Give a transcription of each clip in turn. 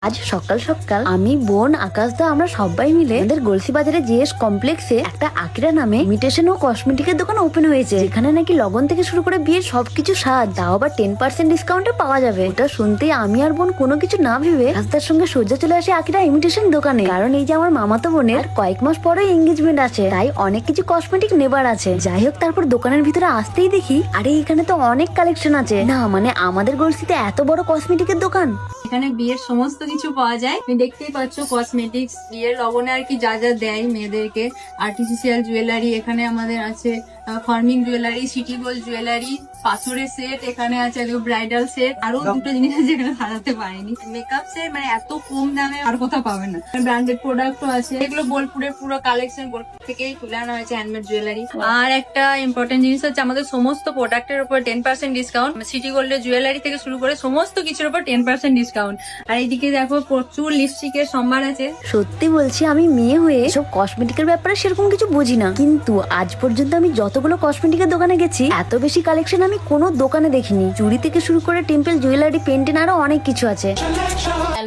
আজ সকাল সকাল আমি বোন আকাশদা আমরা সবাই মিলে আমাদের গলসি বাজারে জিএস কমপ্লেক্সে একটা আকিরা নামে ইমিটেশন ও কসমেটিকের দোকান ওপেন হয়েছে, যেখানে নাকি লগন থেকে শুরু করে বিয়ের সবকিছু সাজ, তাও আবার 10% ডিসকাউন্টে পাওয়া যাবে। ওটা শুনতেই আমি আর বোন কোনো কিছু না ভেবে আকাশদার সঙ্গে সোজা চলে আসি আকিরা ইমিটেশন দোকানে। কারণ এই যে আমার মামাতো বোনের কয়েক মাস পরে এঙ্গেজমেন্ট আছে, তাই অনেক কিছু কসমেটিক নেবার আছে। যাই হোক, তারপর দোকানের ভিতরে আসতেই দেখি আরে এখানে তো অনেক কালেকশন আছে। না মানে আমাদের গলসিতে এত বড় কসমেটিকের দোকান। এখানে বিয়ের সমস্ত কিছু পাওয়া যায়। তুমি দেখতেই পাচ্ছ কসমেটিক্স, বিয়ের লগনে আর কি যা যা দেয় মেয়েদেরকে, আর্টিফিশিয়াল জুয়েলারি এখানে আমাদের আছে, farming jewellery, city gold jewellery, পাথরের সেট এখানে আছে, ব্রাইডাল সেট, আরো দুটো জিনিস আছে যেখানে সাজাতে পারিনি। মেকআপ সেট মানে এত কম দামে আর কোথাও পাবে না। ব্র্যান্ডেড প্রোডাক্টও আছে, এগুলো বোলপুরের পুরো কালেকশন, বোলপুর থেকেই তুলে আনা হয়েছে হ্যান্ডমেড জুয়েলারি। আর একটা ইম্পর্টেন্ট জিনিস হচ্ছে আমাদের সমস্ত প্রোডাক্টের উপর 10% ডিসকাউন্ট, সিটি গোল্ডের জুয়েলারি থেকে শুরু করে সমস্ত কিছুর উপর 10% ডিসকাউন্ট। আর এইদিকে দেখো প্রচুর লিপস্টিকের সম্ভার আছে। সত্যি বলছি, আমি মেয়ে হয়ে সব কসমেটিকের ব্যাপারে সেরকম কিছু বুঝি না, কিন্তু আজ পর্যন্ত আমি যতগুলো কসমেটিকের দোকানে গেছি এত বেশি কালেকশন আমি কোনো দোকানে দেখিনি। চুড়ি থেকে শুরু করে টেম্পল জুয়েলারি, পেন্টেন, আরো অনেক কিছু আছে।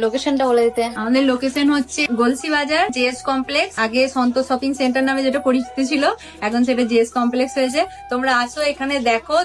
লোকেশনটা বলে দিতে। আমাদের লোকেশন হচ্ছে গলসি বাজার, জেএস কমপ্লেক্স। আগে সন্তোষ শপিং সেন্টার নামে যেটা পরিচিত ছিল, এখন সেটা জেএস কমপ্লেক্স হয়েছে। তোমরা আসো, এখানে দেখো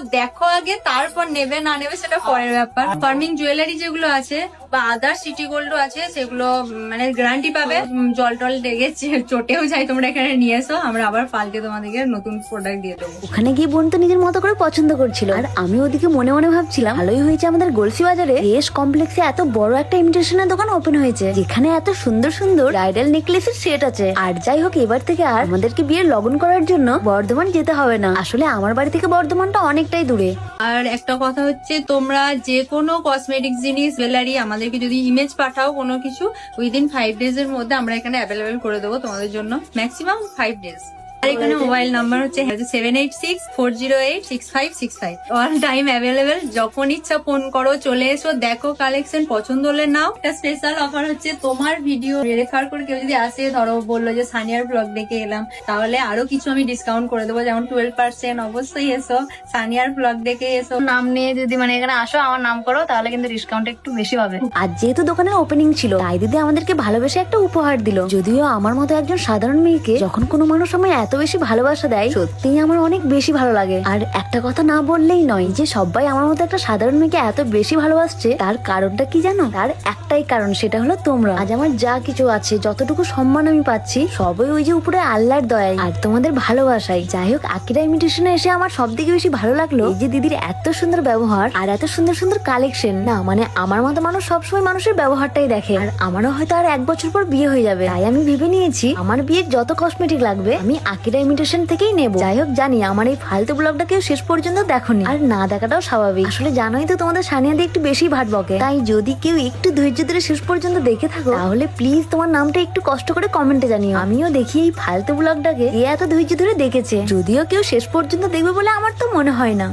আগে, তারপর নেবে না নেবে সেটা পরের ব্যাপার। ফার্মিং জুয়েলারি যেগুলো আছে বা আদার সিটি গোল্ডও আছে, সেগুলো মানে গ্যারান্টি পাবে। জল টল লেগে চটেও যায়, তোমরা এখানে নিয়ে এসো, আমরা আবার পাল্টে তোমাদেরকে নতুন প্রোডাক্ট দিয়ে দেবো। ওখানে গিয়ে বোন তো নিজের মতো করে পছন্দ করছিল, আর আমি ওদিকে মনে মনে ভাবছিলাম ভালোই হয়েছে আমাদের গলসি বাজারে জেএস কমপ্লেক্সে এত বড় একটা ইমিটেশনের দোকান ওপেন হয়েছে, যেখানে এত সুন্দর সুন্দর ব্রাইডাল নেকলেসের সেট আছে। আর যাই হোক, এবার থেকে আর আমাদেরকে বিয়ের লগন করার জন্য বর্ধমান যেতে হবে না। আসলে আমার বাড়ি থেকে বর্ধমানটা অনেকটাই দূরে। আর একটা কথা হচ্ছে, তোমরা যে কোনো কসমেটিক জিনিস, জুয়েলারি আমাদেরকে যদি ইমেজ পাঠাও কোনো কিছু, উইদিন 5 days এর মধ্যে আমরা এখানে অ্যাভেলেবেল করে দেবো তোমাদের জন্য, ম্যাক্সিমাম 5 days। আর এখানে মোবাইল নাম্বার হচ্ছে 786-408-6565। অল টাইম অ্যাভেলেবেল, যখন ইচ্ছা ফোন করো, চলে এসো, দেখো কালেকশন, পছন্দ হলে নাও। একটা স্পেশাল অফার হচ্ছে, তোমার ভিডিও রেফার করে কেউ যদি আসে, ধরো বললো যে সানিয়ার ব্লগ দেখে এলাম, তাহলে আরো কিছু আমি ডিসকাউন্ট করে দেবো, যেমন 12%। অবশ্যই এসো, সানিয়ার ব্লগ দেখে এসো, নাম নিয়ে যদি মানে এখানে আসো, আমার নাম করো, তাহলে কিন্তু ডিসকাউন্ট একটু বেশি হবে। আর যেহেতু দোকানের ওপেনিং ছিল, তাই দিদি আমাদেরকে ভালোবেসে একটা উপহার দিল। যদিও আমার মতো একজন সাধারণ মেয়েকে যখন কোনো মানুষ আমায় এত বেশি ভালোবাসা দেয়, সত্যিই আমার অনেক বেশি ভালো লাগে। আর একটা কথা না বললেই নয়, যে সবাই আমার মতো একটা সাধারণ মেয়েকে এত বেশি ভালোবাসছে, তার কারণটা কি জানো? তার একটাই কারণ, সেটা হলো তোমরা। আজ আমার যা কিছু আছে, যতটুকু সম্মান আমি পাচ্ছি, সবই ওই যে উপরে আল্লাহর দয়ায় আর তোমাদের ভালোবাসাই। যাই হোক, আকিরা ইমিটেশনে এসে আমার সব থেকে বেশি ভালো লাগলো এই যে দিদির এত সুন্দর ব্যবহার আর এত সুন্দর সুন্দর কালেকশন। না মানে আমার মতো মানুষ সবসময় মানুষের ব্যবহারটাই দেখে। আর আমারও হয়তো আর 1 বছর পর বিয়ে হয়ে যাবে, তাই আমি ভেবে নিয়েছি আমার বিয়ের যত কসমেটিক লাগবে আমি আকিরা ইমিটেশন থেকেই নেব। যাই হোক, জানি আমার এই ফালতু ব্লগটা কেউ শেষ পর্যন্ত দেখোনি, আর না দেখাটাও স্বাভাবিক। আসলে জানোই তো তোমাদের সানিয়া দিয়ে একটু বেশি ভাট বকে, তাই যদি কেউ একটু ধৈর্য ধরে শেষ পর্যন্ত দেখে থাকো, তাহলে প্লিজ তোমার নামটা একটু কষ্ট করে কমেন্টে জানিও। আমিও দেখি এই ফালতু ব্লগটাকে এত ধৈর্য ধরে দেখেছে, যদিও কেউ শেষ পর্যন্ত দেখবে বলে আমার তো মনে হয় না।